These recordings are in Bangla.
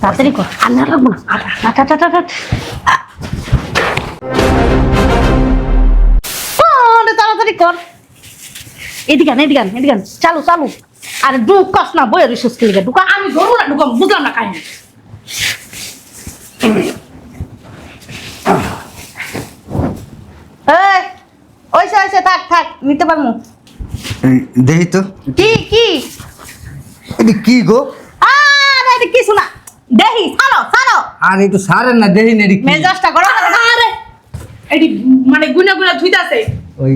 তাড়াতাড়ি কর, আর না লাগবো না। তাড়াতাড়ি কর, এদিকে এদিকে এদিকে চালু চালু। আরে ঢুকাস না, বইয়ের রিসোর্স খেলে ঢুকা। আমি ধরবো না, ঢুকাম, বুঝলাম না কাহিনী। ওইসে ওইসে থাক থাক, নিতে পারবো। দেখি তো কি কি এটি কি গো? আরে এটা কিছু না, দেখি ছাড়ো ছাড়ো। আর একটু সারেন না, দেখি না এটি কি? মেজাজটা গরম করে না। আরে এটি মানে গুনা গুনা ধুইতাছে। ওই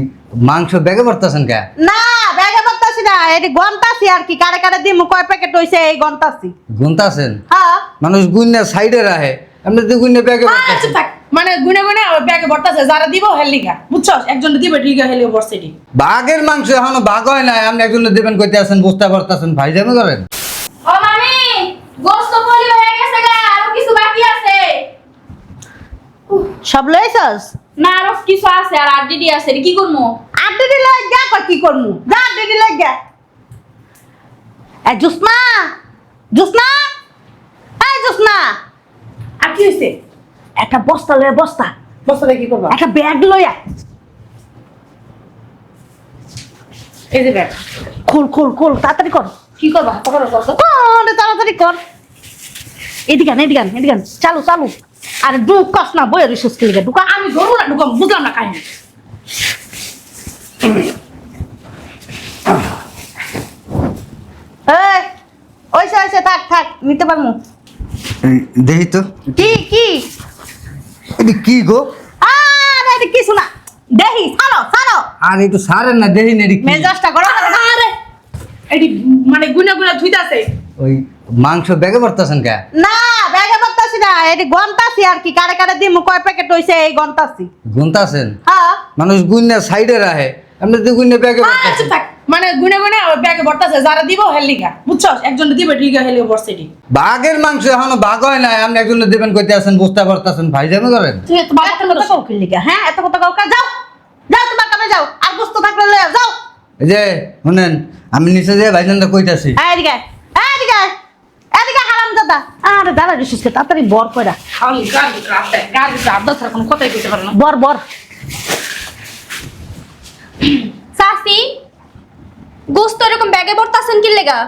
মাংস ব্যাগে ভরতেছেন কে? না ব্যাগে বলতাছি না, এটি গন্তাছি আর কি। কারে কারে দিমু, কয় প্যাকেট হইছে এই গন্তাছি। গুনতাছেন? হ্যাঁ মানুষ গুইনা সাইডে রাখে, আপনি তো গুইনা ব্যাগে ভরতেছেন। থাক, মানে গুনে গুনে ব্যাগে ভরতাছে। যারা দিব হেলিগা, বুঝছস? একজন দিব লিগা হেলিগা বর্ষেটি। বাঘের মাংস এখনো ভাগ হয় নাই, আপনি একজন দেবেন কইতে আছেন, বুঝতে পারতেছেন? ভাই জামি করেন। ও মামি, গোশত পলি হয়ে গেছে গা, আরো কিছু বাকি আছে। সব লইছস? না আরো কিছু আছে, আর আড্ডি আছে, কি করবো? আটটি দিলে যা কর, কি করমু? যা আটটি দিলে যা। এই জুসনা, জুসনা, এই জুসনা। আর কি হইছে? একটা বস্তা লইয়া, বস্তা বস্তাটা কি করবা? একটা ব্যাগ লইয়া। এই যে ব্যাগ, খোল খোল খোল, তাড়াতাড়ি কর। কি করবা? তাড়াতাড়ি কর। এদিকে এদিকে এদিকে চালু চালু। আরে ঢুকাস না, বইয়ের রিসোর্স খেলে ঢুকা। আমি ধরবো না, ঢুকাম, বুঝলাম না কাহিনী। ওইসে ওইসে থাক থাক, নিতে পারবো। দেখি তো কি কি এটি কি গো? আরে এটা কিছু না, দেখি ছাড়ো ছাড়ো। আর একটু সারেন না, দেখি না এটি কি? মেজাজটা গরম করে না। আরে এটি মানে গুনা গুনা ধুইতাছে। ওই মাংস ব্যাগে ভরতেছেন কে? না ব্যাগে বলতাছি না, এটি গন্তাছি আর কি। কারে কারে দিমু, কয় প্যাকেট হইছে এই গন্তাছি। গুনতাছেন? হ্যাঁ মানুষ গুইনা সাইডে রাখে, আপনি তো গুইনা ব্যাগে ভরতেছেন। থাক, মানে গুনে গুনে ব্যাগে ভরতাছে। যারা দিব হেলিগা, বুঝছস? একজন দিব লিগা হেলিগা বর্ষেটি। বাঘের মাংস এখনো ভাগ হয় নাই, আপনি একজন দেবেন কইতে আছেন, বুঝতে পারতেছেন? ভাই জামি করেন। তুই এত কথা কাউ কি লিগা? হ্যাঁ এত কথা কাউ কা? যাও যাও, তোমার কামে যাও। আর গোস্ত থাকলে লয়ে যাও। এই যে শুনেন, আমি নিচে যে ভাইজানটা কইতাছি। এদিকে এদিকে এদিকে হারামজাদা। আরে দাঁড়া রিসুসকে তাড়াতাড়ি বর কইরা। খালি গাড়ি রাতে গাড়ি রাতে ছাড়া কোনো কথাই কইতে পারে না। বর বর। সাসি, গোশত এরকম ব্যাগে ভরতাছেন কি লেগা?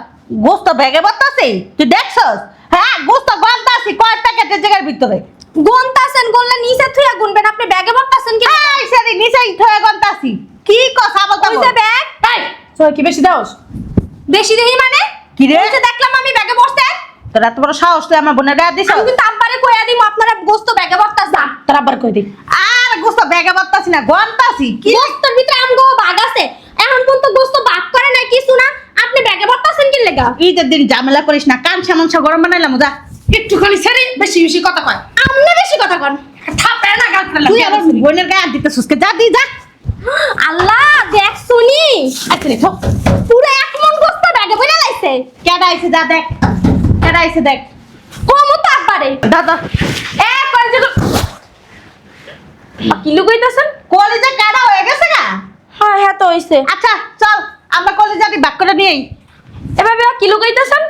গোস্ত ব্যাগে বত্তাছি, তুই দেখছস? হ্যাঁ গোস্ত গন্তাছি কয় প্যাকেটের জায়গার ভিতরে। গুনতাছেন, গুনলে নিচে থুয়া গুনবেন, আপনি ব্যাগে ভরতাছেন কি লেগা? এই সেরি নিচেই থয়ে গন্তাছি। কি কথা বলতা? ওই যে ব্যাগ, এই তুই কি বেশি দাওস? বেশি দেহি মানে? কি রে? ওই যে দেখলাম আমি ব্যাগে ভরছেন। তোর এত বড় সাহস, তুই আমার বোনের গায়ে দিছ? আমি কিন্তু আব্বারে কইয়া দিমু আপনারা গোশত ব্যাগে ভরতাছেন। তোর আবার কই দি। আর গোস্ত ব্যাগে বত্তাছি না, গন্তাছি। কি গোশতের ভিতরে আমগো ভাগ আছে, এখন পর্যন্ত গোশত ভাগ করে নাই কিছু না, আপনি ব্যাগে ভরতাছেন কি লেগা? ঈদের দিন ঝামেলা করিস না, কান সামন গরম বানাইলাম। যা একটুখানি সেরি বেশি বেশি কথা কয়। আপনি বেশি কথা কন। থাপে না গাল ফেলা। তুই আমার বোনের গায়ে হাত দিতে সুস্কে যা দি যা। আল্লাহ দেখ শুনি, আচ্ছা রে, পুরো এক মন গোশত ব্যাগে ভরে লাইছে। কেডা আইছে যা দেখ, কেডা আইছে দেখ। কমু তো আব্বারে। দাদা এ কই যে কি লুকাইতাছেন? কলেজে কাটা হয়ে গেছে না? হ্যাঁ হ্যাঁ তো হইছে। আচ্ছা চল আমরা কলেজে বাক করে নিয়ে এভাবে কি লুকাইতাছেন?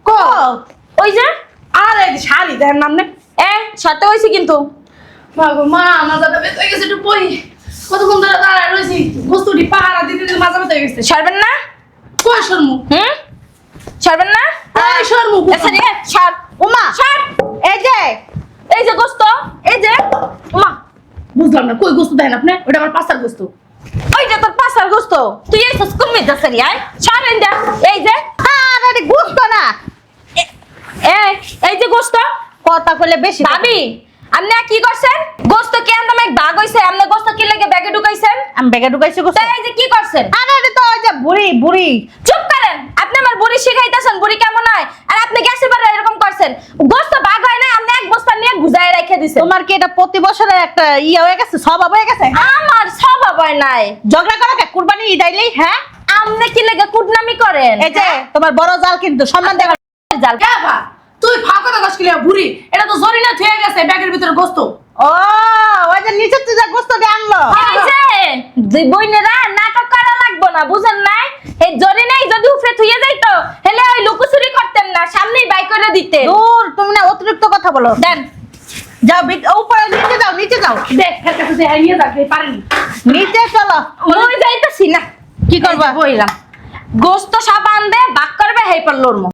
কো। ওই যে আরে শালি দেন নামনে। এ সাথে হইছে কিন্তু। মা গো মা, মাজা ব্যথা হয়ে গেছে, একটু পই। কতক্ষণ ধরে দাঁড়ায় রয়েছি, বস্তুটি পাহারা দিতে দিতে মাজা ব্যথা হয়ে গেছে। ছাড়বেন না? কই শর্মু? ছাড়বেন না? কই শর্মু? আচ্ছা ঠিক আছে, ছাড়। ওমা ছাড়। এই যে গোশত, এই যে ওমা বুঝলাম না, কই গোস্ত দেন আপনি? ওটা আমার পাঁচটার গোস্ত। ওই যে তোর পাশার গোশত। তুই এই সস কমে যাসরি আয়। ছাড় এন্ডা। এই যে আরে এটা গোস্ত না। এই যে গোশত। কথা কইলে বেশি ভাবি, আপনি কি করছেন? গোশত কি আনতে আমাকে ভাগ হইছে? আপনি গোশত কি লাগে ব্যাগে ঢুকাইছেন? আমি ব্যাগে ঢুকাইছি গোস্ত। তাই এই যে কি করছেন? আরে এটা তো ওই যে বুড়ি বুড়ি। চুপ করেন। আপনি আমার বুড়ি শিখাইতেছেন বুড়ি কেমন হয়, আর আপনি গ্যাসের পরে এরকম করছেন। গোশত ভাগ হয় না, আপনি এক বস্তা নিয়ে গুজায় রেখে দিছেন। তোমার কি এটা প্রতি বছরের একটা ইয়ে হয়ে গেছে, স্বভাব হয়ে গেছে? আমার স্বভাব হয় নাই। ঝগড়া করো কে কুরবানি ইদাইলেই? হ্যাঁ আপনি কি লাগে কুটনামি করেন? এই যে তোমার বড় জাল কিন্তু সম্মান দেওয়ার জাল। তুই ফাঁকা কথা কইছিলি বুড়ি, এটা তো জরিনা থুয়ে গেছে ব্যাগের ভিতরে গোস্ত। ও ওই যে নিচে তুই যা গোস্ত দিয়ে আনলো। এই যে দুই বইনেরা নাটক করা লাগবো না, বুঝেন নাই? এই জরি নাই যদি উপরে থুইয়ে যাইতো হেলে ওই লুকোচুরি করতেন না, সামনেই বাই করে দিতেন। দূর, তুমি না অতিরিক্ত কথা বলো। দেন যাও উপরে, নিচে যাও, নিচে যাও। দেখ এর কাছে যে নিয়ে যাবে পারেন। নিচে চলো। মই যাইতাছি না। কি করবা? বইলাম গোস্ত সাবান দে বাক করবে হেই পর লড়মু।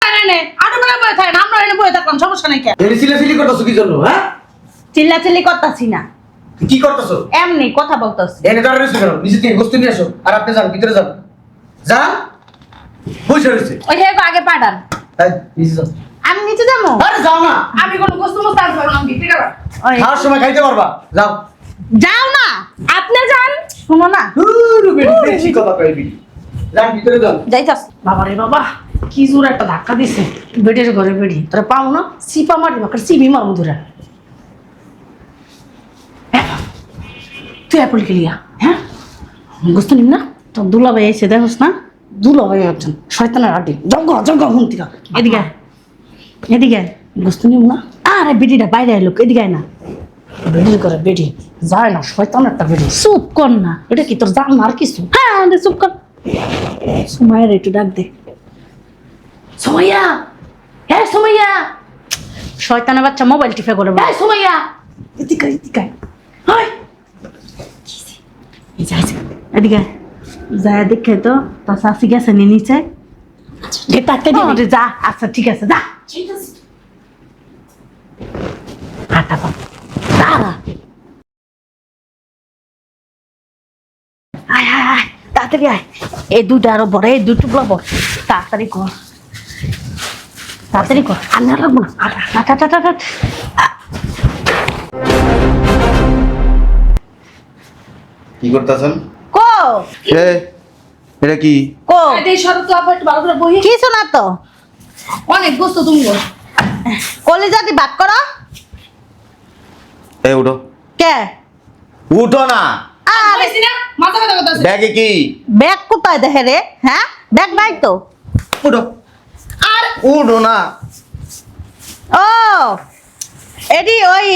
আরে নে, আটো বেলা বয়ে থাকেন, আমরা এনে বয়ে থাকলাম, সমস্যা নাই। কে এনে সিলাসিলি করতেছো কি জন্য? হ্যাঁ, চিল্লাচিল্লি করতাছি না, কি করতেছো? এমনি কথা বলতাছি। এনে দাঁড়িয়ে রয়েছে কেন? নিচে থেকে গোস্ত নিয়ে আসো, আর আপনি যান, ভিতরে যান। যান, বসে রয়েছে। ওই হেগো আগে পাঠান। এই, নিচে যাও। আমি নিচে যাবো? আরে যাও না, আমি কোন গোস্ত মোস্ত আনতে পারবো না, আমি বিক্রি করব। ওই, খাওয়ার সময় খাইতে পারবা। যাও। যাও না, আপনি যান। শুনো না, বেশি কথা কইবি। যান, ভিতরে যান। যাইতাস। বাবারে বাবা, কি জোর একটা ধাক্কা দিছে বেডের ঘরে বেডি। তোরা পাও না সিপা মারি বাকার সিবি মার মধুরা। তুই অ্যাপল খেলিয়া হ্যাঁ বুঝতে নিম না তোর দুলাভাই এসে দেখোস না? দুলো ভাই একজন শয়তানের আড্ডি জগ জগ হুমতিরা। এদিকে আয়, এদিকে আয়। বুঝতে নিম না আরে বেটিটা বাইরে এলো, এদিকে আয় না। বেডির ঘরে বেডি যায় না, শয়তান একটা বেডি। চুপ কর না। এটা কি তোর জান আর কিছু? হ্যাঁ, চুপ কর। সুমাইয়ের একটু ডাক দে। সুমাইয়া, হ্যাঁ সুমাইয়া, শয়তানের বাচ্চা মোবাইল টিপে করে বলে। হ্যাঁ সুমাইয়া, এদিকে এদিকে হাই এই যাইছে এদিকে আয়। যায় দেখে তো তোর শাশি গেছে নি নিচে। যে তাকে দিবি আরে যা, আচ্ছা ঠিক আছে, যা। ঠিক আছে। হাঁটা পা, দাঁড়া। আয় আয় আয়, তাড়াতাড়ি আয়। এই দুইটা আরো বড়, এই দুটো বড়। তাড়াতাড়ি কর, তাড়াতাড়ি কর। আর না লাগবো না। আটা আটা আটা। কি করতেছেন? কো এটা কি? কো এই শরৎ তো আবার একটু ভালো করে বহি। কিছু না তো। অনেক গোস্ত তুমি গো। কলিজা দি ভাগ করো। এই উঠো, কে? উঠো না। আরে বলছি না মাথা ব্যথা করতেছে। ব্যাগে কি? ব্যাগ কোথায় দেখে রে? হ্যাঁ, ব্যাগ নাই তো। উঠো, আর উঠো না। ও এডি ওই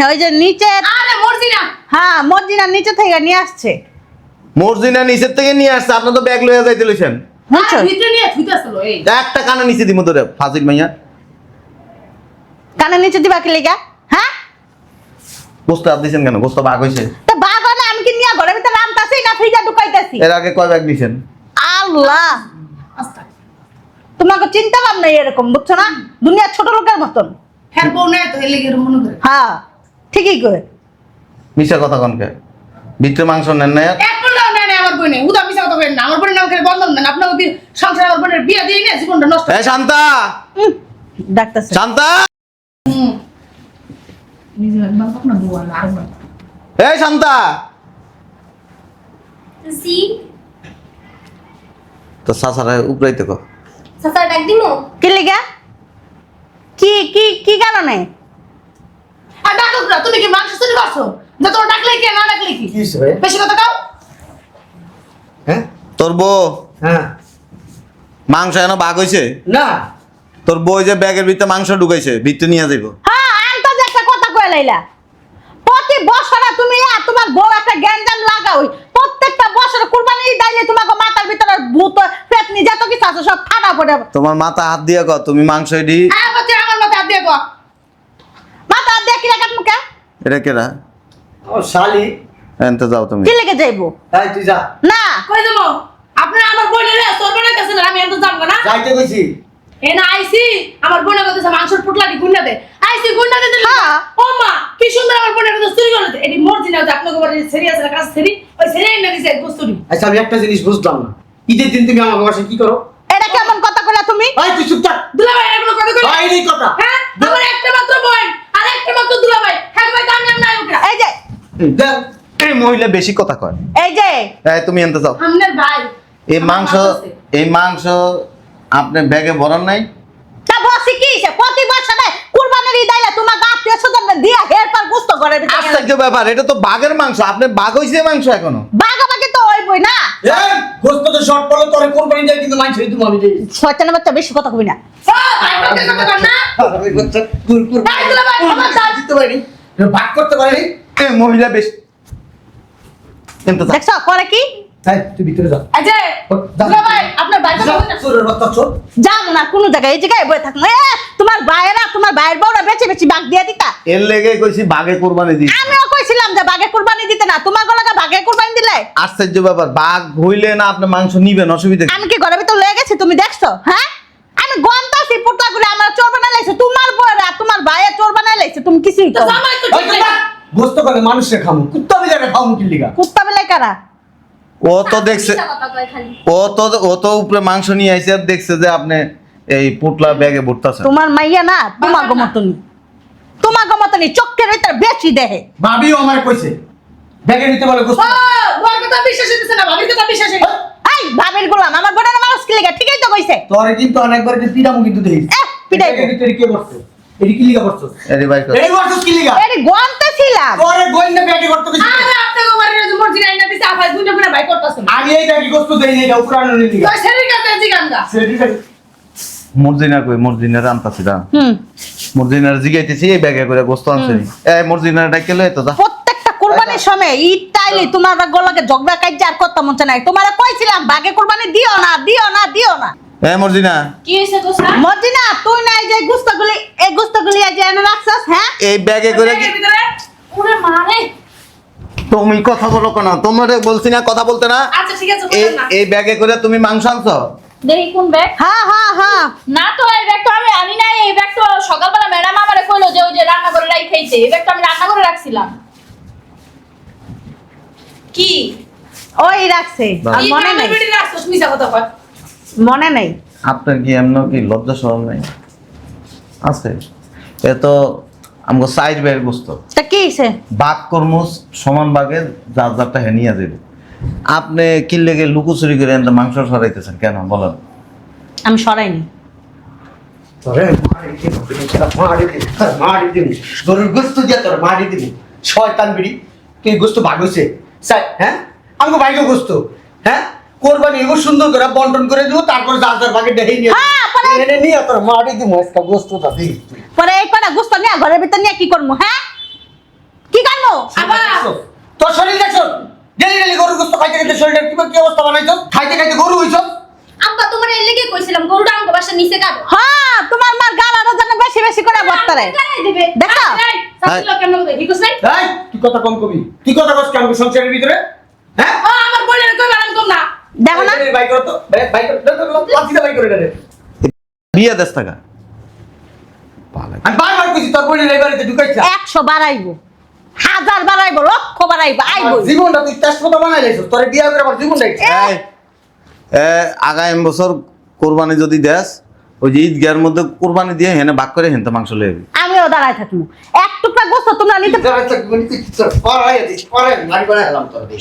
ওই যে নিচে। আরে মরছি না। হ্যাঁ, মর্জিনার নিচে থেকে নিয়ে আসছে। মর্জিনা নিচের থেকে নিয়ে আসছে, আপনার তো ব্যাগ লয়ে যাইতে লইছেন। বুঝছো? ভিতরে নিয়ে থুইতাছিল এই। একটা কানে নিচে দিমু তোরে ফাজিল মাইয়া। কানে নিচে দিবা কি লেগা? হ্যাঁ, গোস্ত আপ দিছেন কেন? গোস্ত ভাগ হইছে। তো বাবা না, আমি কি নিয়ে ঘরের ভিতরে রামতাছি না ফ্রিজে ঢুকাইতাছি? এর আগে কয় ব্যাগ দিছেন? আল্লাহ, আস্তা তোমাকে চিন্তা ভাবনা এরকম, বুঝছো না? দুনিয়া ছোট লোকের মতন। হ্যাঁ বউ নাই তো এলে গেরো মনে করে। হ্যাঁ, ঠিকই কই। মিশা কথা কনকে? ভিতরে মাংস নেন না? এক পড়লাও নাই আমার বোনে উদা মিছা কথা বলেন না। আমার বোনের নাম করে বন্ধন দেন। আপনার ওই সংসার আমার বোনের বিয়া দিয়ে না জীবনটা নষ্ট। এই শান্তা, ডাকতেছে। শান্তা, নিজে একবার কখনো বউ আর আরেকবার। এই শান্তা। সি তো সাসারে উপরাইতে কো। সাসা ডাক দিমু। কি লেগা? কি কি কি কারণে? আর ডাকো না, তুমি কি মাংস চুরি করছো? যে তোর ডাকলে কি না ডাকলে কি? কি হইছে ভাই? বেশি কথা কাও। হ্যাঁ, তোর বউ হ্যাঁ, মাংস এনে ভাগ হইছে? না, তোর বউ যে ব্যাগের ভিতরে মাংস ঢুকাইছে, ভিতরে নিয়ে যাইব। হ্যাঁ, আনতো যে একটা কথা কয়ে লাইলা। প্রতি বছরে তুমি আর তোমার বউ একটা গ্যাঞ্জাম লাগাও। প্রত্যেকটা বছরে কুরবানি দাইলে তোমাকে মাথার ভিতরে ভূত পেতনি যত কিছু আছে সব ফাটা পড়ে। তোমার মাথা হাত দিয়ে কও তুমি মাংস এডি। হ্যাঁ বাচ্চা আমার মাথায় হাত দিয়ে কো। মাথা দিয়ে কি লাগাত মুখে? এটা কেডা? ও শালি। এনতে যাও তুমি। কি লেগে যাইবো? এই তুই যা। না, কই দেবো? আপনারা আমার বোনের তোর বোনের কাছে না, আমি এত জানবো না। যাইতে কইছি। এ না আইসি আমার বোনের কাছে মাংসের পুটলাটি গুন্ডা দে। আইসি গুন্ডা দিতে। হ্যাঁ। ও মা কি সুন্দর আমার বোনের কাছে চুরি করে দে। এডি মর্জি না যে আপনাকে বাড়ি সেরি আছে না কাছে সেরি। ওই সেরি এনে দিছে গোস্তুরি। আচ্ছা, আমি একটা জিনিস বুঝলাম না। ঈদের দিন তুমি আমার বাসায় কি করো? এটা কেমন কথা কইলা তুমি? ভাই তুই চুপ থাক। দুলাভাই এগুলো কথা কই। ভাই এই কথা। হ্যাঁ আমার একটা মাত্র বোন আর একটা মাত্র দুলাভাই। হ্যাঁ ভাই আমি আর নাই ওকে। এই যে দেখ, এই মহিলা বেশি কথা কয়। এই যে এই তুমি এনতে যাও। আমনের ভাই। এই মাংস আপনি ব্যাগে ভরান নাই? তা বসি কি সে প্রতি বছরে কুরবানির ঈদ আইলে তোমাকে আত্মীয় স্বজন দিয়া হের পার গুস্ত করে দিতে। আশ্চর্য ব্যাপার, এটা তো বাঘের মাংস, আপনি বাঘ হইছে মাংস এখনো? বাগাবাগি তো হইবই না। এই গোস্ত তো শর্ট পড়লে তোরে কোরবানি দেই, কিন্তু মাইন ছেড়ে দিমু আমি দেই। শয়তানের বাচ্চা বেশি কথা কবি না। ভাই কথা কথা না। আমি বাচ্চা কুরকুর ভাই দুলাভাই আমার দাঁত। দিতে পারি। ভাগ করতে পারি। এই মহিলা বেশি এনতে যাও। দেখছো করে কি? এই, তুই ভিতরে যা। এই যে যা। দুলা ভাই আপনার বাইরে যা, যাবেন না চোরের বাচ্চা চোর। যাবো না কোনো জায়গায়, এই জায়গায় বয়ে থাকবো। তোমার ভাইয়েরা তোমার ভাইয়ের বউরা বেছে বেছে বাঘ দিয়ে দিতা। এর লেগে কইছি বাঘে কোরবানি দিই। আমিও কইছিলাম যে বাঘে কুরবানি দিতে না, তোমার গলাকে বাঘে কুরবানি দিলে। আশ্চর্য ব্যাপার, বাঘ হইলে না আপনি মাংস নিবেন, অসুবিধা কি? আমি কি ঘরের ভিতর লয়ে গেছি তুমি দেখছো? হ্যাঁ, আমি গন্তাছি পুটলাগুলো আমার চোর বানাই লাইছে, তোমার বউরা তোমার ভাইয়ের চোর বানাই লাইছে, তুমি কিছুই তো করো না। জামাই তো ওই ঠিক তো নাই। না, গোস্ত করে মানুষের খামু, কুত্তা বিড়ালে খামু কি লিগা? কুত্তা বেলাই কারা? ও তো দেখছে, মিথ্যা কথা কয় খালি। ও তো উপরে মাংস নিয়ে আইছে আর দেখছে যে আপনি এই পুটলা ব্যাগে ভরতাছেন। তোমার মাইয়া না তোমার গমতনি, তোমার গমতনি চোখের ভিতরে বেশি দেহে। ভাবিও আমার কইছে ব্যাগে নিতে বলে গোস্ত। ও ওর কথা বিশ্বাস হইতেছে না, ভাবির কথা বিশ্বাস হইতেছে। এই ভাবের গোলাম আমার বোনের মানুষ কি লিগা? ঠিকই তো কইছে। তোরে কিন্তু অনেকবার যে পিটামু কিন্তু দেখিস। পিটাই ব্যাগের ভিতরে কি করছে? এডি কি লিগা করছস? এরে ভাই কর। এই করছস কি লিগা? এর গন্তাছিলাম। তোরে গোইন্দা ব্যাগে করতে কইছি। আরে আপনাকে বাড়ির যে মর্জি আইনা দিছে আফাই গুনা গুনা ভাই করতেছেন। আমি এই ব্যাগে গোস্ত দেই নাই, এটা উপরানো লিগা। তো শরীর কাছে জিগাঙ্গা। মর্জিনা কই, মর্জিনার আনতাছি না। হুম, মর্জিনার জিগাইতেছি এই ব্যাগে করে গোস্ত আনছে। এই মর্জিনার ডাকে লই তো যা। প্রত্যেকটা কুরবানির সময় ঈদ টাইলে তোমার গলাকে ঝগড়া কাইজা আর করতে মন চায় না। তোমারে কইছিলাম বাঘে কুরবানি দিও না, দিও না, দিও না। এই মর্জিনা, কি হইছে গোসা? মর্জিনা তুই না এই যে গুস্তাগুলি, এই গুস্তাগুলি আজ এনে রাখছস। হ্যাঁ, এই ব্যাগে করে কি ব্যাগের ভিতরে ওরে মারে। তুমি কথা বলো কেন? তোমারে বলছি না কথা বলতে না? আচ্ছা ঠিক আছে এই বলেন না। এই ব্যাগে করে তুমি মাংস আনছো? দেখি কোন ব্যাগ? হ্যাঁ, হ্যাঁ, হ্যাঁ। না তো এই ব্যাগটা আমি আনি নাই, এই ব্যাগটা সকালবেলা ম্যাডাম আমারে কইলো যে ওই যে রান্না করে রাইখাইছে, এই ব্যাগটা আমি রান্না করে রাখছিলাম। কি? ওই রাখছে, আর এই মনে গ্রামের নাই, বেটি রাখছস মিছা কথা কয়। মনে নাই। আপনার কি এমন কি লজ্জা শরম নাই? আছে। এ তো আমগো সাইড বের গোস্ত। তা কি হইছে? বাঘ কর্মস সমান বাঘের যার যারটা হেনিয়া যাবে। আপনি কি লেগে লুকোচুরি করে এনতে মাংস সরাইতেছেন কেন বলেন? আমি সরাইনি। তোরে মারি দিবি। গরুর গোস্ত দিয়া তোর মারি দিবি। শয়তান বিড়ি, কে গোস্ত ভাগ হইছে? স্যার, হ্যাঁ? আমাকে ভাইকে গোস্ত, হ্যাঁ? কোরবানি এগো সুন্দর করে বন্টন করে দিব, তারপর যার ভাগে দেই নিয়ে। হ্যাঁ, পরে- এনে নিয়ে তোর মারি দিবি আজকে গোস্তটা দিই। পরে এই কটা গুস্ত নিয়ে ঘরের ভিতর নিয়ে কি করবো? হ্যাঁ, কি করবো? আবার তোর শরীর দেখছ? ডেলি ডেলি গরুর গোস্ত খাইতে খাইতে শরীরের কি অবস্থা বানাইছ? খাইতে খাইতে গরু হইছ? আব্বা তোমার এর লেগে কইছিলাম গরুটা আমগো বাসার নিচে কাটো। হ্যাঁ, তোমার মার গাল আরো যেন বেশি বেশি করে বর্তারে। গালাই দিবে। দেখো? এই সাথীলো কেন কই ঠিকছ নাই? এই, তুই কথা কম কবি। তুই কথা কস কেমন সংসারের ভিতরে? হ্যাঁ? ও আমার বোনের কই বানাম কম না। দেখো না, বাই করো তো। বাই করো। লাঠিটা বাই করে দে। বিয়া দেশ টাকা পালা। আমি বারবার কইছি তোর বোনের এই বাড়িতে ঢুকাইছ। 100 বাড়াইবো, 1000 বাড়াইবো, লক্ষ বাড়াইবো, আইবো। জীবনটা তুই তেজপাতা বানাই লাইছ। তোর বিয়া করে আবার জীবন লাইছ। এই আগামী বছর কোরবানি যদি দেস, ওই যে ঈদগাহের মধ্যে কোরবানি দিয়ে হেনে ভাগ করে হেনতে মাংস লয়ে যাবি। আমিও দাঁড়ায় থাকবো। এক টুকরা গোস্ত তোমরা নিতে।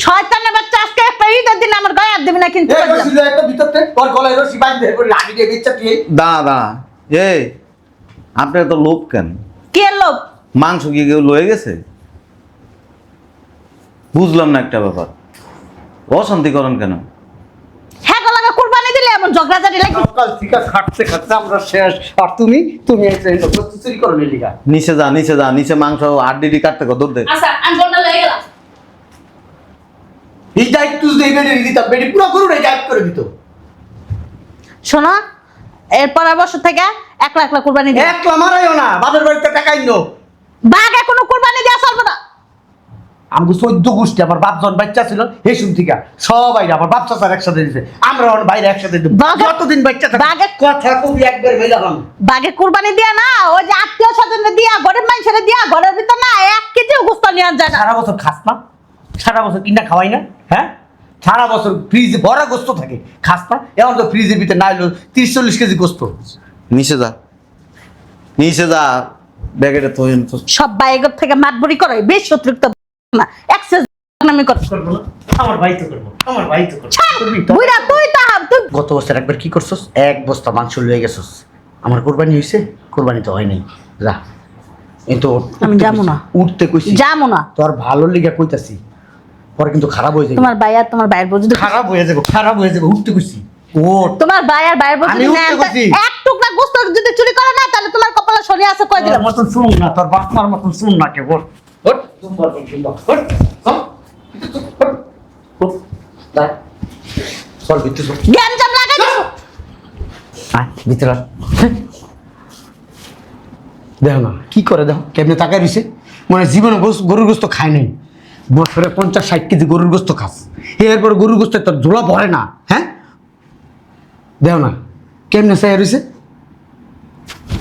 শয়তানের বাচ্চা, আজকে একটা ঈদের দিন আমার গায়ে হাত দিবি না কিন্তু। দাঁড়া দাঁড়া, এই আপনার তো লোভ কেন? কি এর লোভ? মাংস কি কেউ লয়ে গেছে? বুঝলাম না একটা ব্যাপার, অশান্তি করেন কেন? হ্যাঁ, গলাকে কুরবানি দিলে এমন ঝগড়াঝাটি লাগে। খাটতে খাটতে আমরা শেষ। আর তুমি তুমি চুরি করো লিগা। নিচে যা, নিচে যা, নিচে মাংস আড্ডি কাটতে কত দূর দে। আচ্ছা আমি বোনটা লয়ে গেলাম। এই দায়িত্ব যদি এই বেডে দিতাম, বেডি পুরো গরুর এই দায়িত্ব করে দিত। শোনো, এর পরের বছর থেকে একলা একলা কুরবানি দিও। একলা মারাইও না, বাপের বাড়িতে টাকা ইনো। বাঘে কোনো কুরবানি দেওয়া চলবে না। আমাকে 14 গোষ্ঠী, আমার বাপ যখন বাচ্চা ছিল এই শুন থেকে সবাই আমার বাপ চাচার একসাথে দিছে, আমরা আমার বাইরে একসাথে দিব। বাঘে- যতদিন বাচ্চা থাকে বাঘে- কথা কবি একবার মেলালাম। বাঘে কুরবানি দিয়া না, ওই যে আত্মীয় স্বজনের দিয়া, গরিব মানুষের দিয়া, ঘরের ভিতর না 1 কেজি গোস্ত নিয়ে যায় না। সারা বছর খাস না? সারা বছর কিনা খাওয়াই না? হ্যাঁ, সারা বছর ফ্রিজে ভরা গোস্ত থাকে, খাস না? এখন তো ফ্রিজের ভিতরে না হলো 30-40 কেজি গোস্ত। নিচে যা, নিচে যা, ব্যাগেটে তো সব বাইগর থেকে মাতবরি করে, বেশ অতিরিক্ত না এক্সেস নামি কর। করবো না? আমার ভাই তো করবো, আমার ভাই তো করবো। করবি তো? বুইড়া তুই তাহার তুই গত বছর একবার কি করছস? 1 বস্তা মাংস লয়ে গেছস। আমার কোরবানি হইছে? কোরবানি তো হয় নাই। যা, কিন্তু আমি যাবো না। উঠতে কইছি, যাবো না। তোর ভালো লিগা কইতাছি, পরে কিন্তু খারাপ হয়ে যাবে। তোমার ভাই আর তোমার ভাইয়ের বউ যদি খারাপ হয়ে যাবে, খারাপ হয়ে যাবে। উঠতে কইছি, ওঠ। তোমার ভাই আর ভাইয়ের বউ আমি যদি উঠতে নেয়, বলছি। এক টুকরা গোস্ত যদি চুরি করে না, তাহলে তোমার কপালে শনি আছে কই দিলাম। তোর মতন শুন না, তোর বাপ মার মতন শুন না কে। ওঠ, ওঠ, তুমি বল, তুমি বল, ওঠ, কম, ওঠ, ওঠ, যা। চল ভিতরে চল। জ্ঞান জাম লাগাই দিছো। আয় ভিতরে আয়। দেখো না কি করে, দেখো কেমনে তাকায় দিছে, মানে জীবনে গরুর গোস্ত খায় নাই, বছরে 50-60 কেজি গরুর গোস্ত খাস, এরপর গরুর গোস্ত তোর ঝোলা ভরে না। হ্যাঁ দেখো না কেমনে চাই রয়েছে।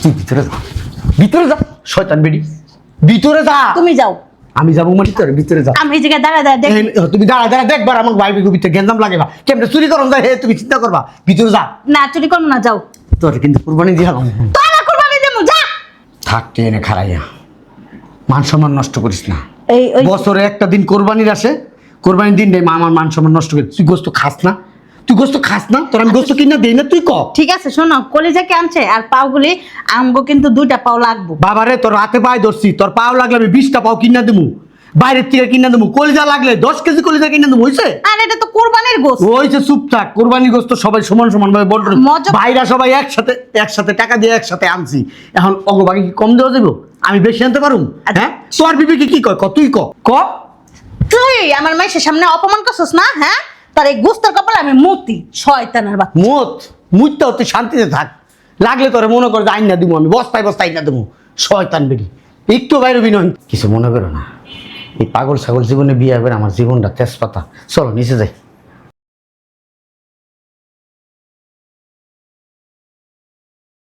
তুই ভিতরে যা, ভিতরে যা শয়তান বেডি, ভিতরে যা। তুমি যাও, আমি যাবো মানে তোর ভিতরে যা। আমি এই জায়গায় দাঁড়া দাঁড়া দেখ। তুমি দাঁড়া দাঁড়া দেখবার আমার ভাই বিগু ভিতরে গেন্দাম লাগে বা কেমনে চুরি করন যায়, হে তুমি চিন্তা করবা, ভিতরে যা। না চুরি করো না, যাও। তোর কিন্তু কুরবানি দিয়া তোরা কুরবানি দেবো, যা। থাকতে এনে খারাইয়া মান সম্মান নষ্ট করিস না। এই ওই বছরে একটা দিন কোরবানির আসে, কোরবানির দিন মা আমার মান সম্মান নষ্ট করিস। তুই গোস্ত খাস না, তুই গোস্ত খাস না, তোর আমি গোস্ত কিনা দেই না, তুই ক। ঠিক আছে শোনো, কলিজাকে আনছে আর পাওগুলি আমগো কিন্তু 2টা পাও লাগবো। বাবারে তোর হাতে পায়ে ধরছি, তোর পাও লাগলে আমি 20টা পাও কিনা দেবো, বাইরের থেকে কিনা দেবো। কলিজা লাগলে 10 কেজি কলিজা কিনা দেবো, হয়েছে? আর এটা তো কোরবানির গোশত। হয়েছে, চুপ থাক। কোরবানি গোস্ত সবাই সমান সমান ভাবে বন্টন, মজা- ভাইরা সবাই একসাথে টাকা দিয়ে একসাথে আনছি। এখন অগবাগে কি কম দেওয়া যাবো? আমি বেশি আনতে পারুম? হ্যাঁ তোর বিবেকে কি কয়, তুই ক। তুই আমার মাইশের সামনে অপমান করছিস না? হ্যাঁ, তার এই গোস্তের কপালে আমি মতি, শয়তানের বাচ্চা। মুতটা তুই শান্তিতে থাক, লাগলে তোরে মনে করে যে আইন না দিব, আমি বস্তায় আইন না দেবো। শয়তান বেরি, একটু বাইরে বিনয় কিছু মনে করো না। এই পাগল ছাগল জীবনে বিয়ে করে আমার জীবনটা তেজপাতা। চলো নিচে যাই।